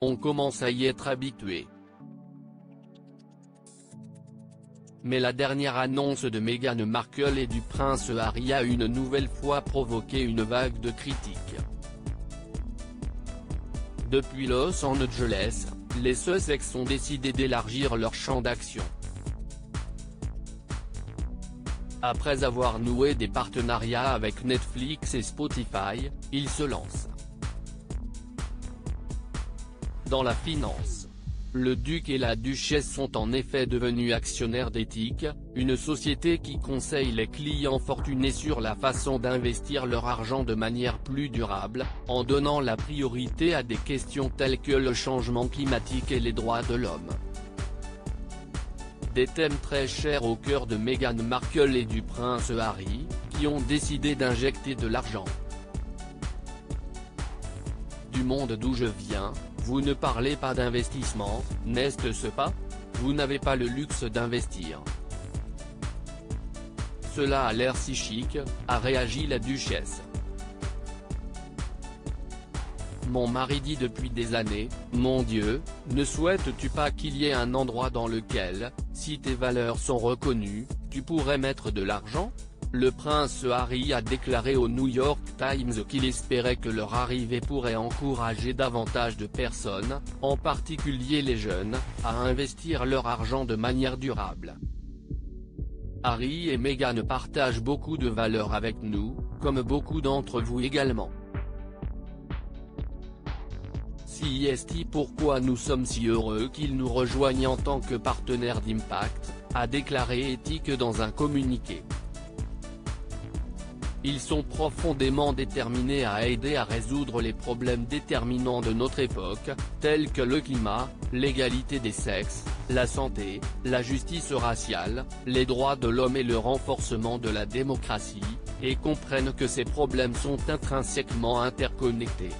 on commence à y être habitué. Mais la dernière annonce de Meghan Markle et du prince Harry a une nouvelle fois provoqué une vague de critiques. Depuis Los Angeles, les Sussex ont décidé d'élargir leur champ d'action. Après avoir noué des partenariats avec Netflix et Spotify, ils se lancent dans la finance. Le duc et la duchesse sont en effet devenus actionnaires d'Ethique, une société qui conseille les clients fortunés sur la façon d'investir leur argent de manière plus durable, en donnant la priorité à des questions telles que le changement climatique et les droits de l'homme. Des thèmes très chers au cœur de Meghan Markle et du prince Harry, qui ont décidé d'injecter de l'argent. Du monde d'où je viens, vous ne parlez pas d'investissement, n'est-ce pas? Vous n'avez pas le luxe d'investir. Cela a l'air si chic, a réagi la duchesse. Mon mari dit depuis des années, mon Dieu, ne souhaites-tu pas qu'il y ait un endroit dans lequel, si tes valeurs sont reconnues, tu pourrais mettre de l'argent? Le prince Harry a déclaré au New York Times qu'il espérait que leur arrivée pourrait encourager davantage de personnes, en particulier les jeunes, à investir leur argent de manière durable. Harry et Meghan partagent beaucoup de valeurs avec nous, comme beaucoup d'entre vous également. Si est pourquoi nous sommes si heureux qu'ils nous rejoignent en tant que partenaires d'Impact, a déclaré Ethique dans un communiqué. Ils sont profondément déterminés à aider à résoudre les problèmes déterminants de notre époque, tels que le climat, l'égalité des sexes, la santé, la justice raciale, les droits de l'homme et le renforcement de la démocratie, et comprennent que ces problèmes sont intrinsèquement interconnectés.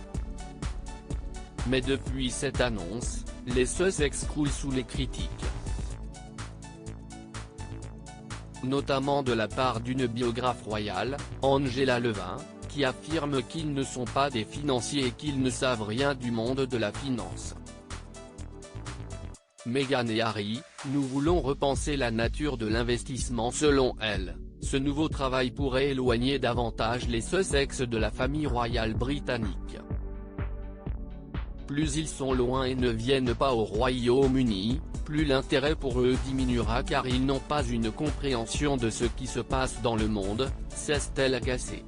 Mais depuis cette annonce, les Sussex croulent sous les critiques. Notamment de la part d'une biographe royale, Angela Levin, qui affirme qu'ils ne sont pas des financiers et qu'ils ne savent rien du monde de la finance. Meghan et Harry, nous voulons repenser la nature de l'investissement selon elle. Ce nouveau travail pourrait éloigner davantage les Sussex de la famille royale britannique. Plus ils sont loin et ne viennent pas au Royaume-Uni, plus l'intérêt pour eux diminuera car ils n'ont pas une compréhension de ce qui se passe dans le monde, s'est-elle agacée.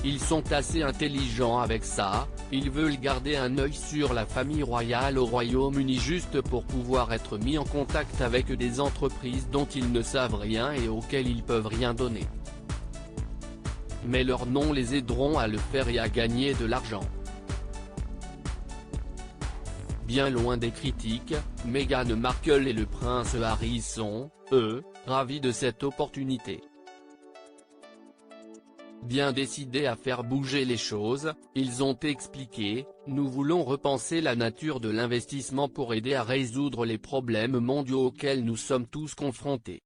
Ils sont assez intelligents avec ça, ils veulent garder un œil sur la famille royale au Royaume-Uni juste pour pouvoir être mis en contact avec des entreprises dont ils ne savent rien et auxquelles ils peuvent rien donner. Mais leurs noms les aideront à le faire et à gagner de l'argent. Bien loin des critiques, Meghan Markle et le prince Harry sont, eux, ravis de cette opportunité. Bien décidés à faire bouger les choses, ils ont expliqué, nous voulons repenser la nature de l'investissement pour aider à résoudre les problèmes mondiaux auxquels nous sommes tous confrontés.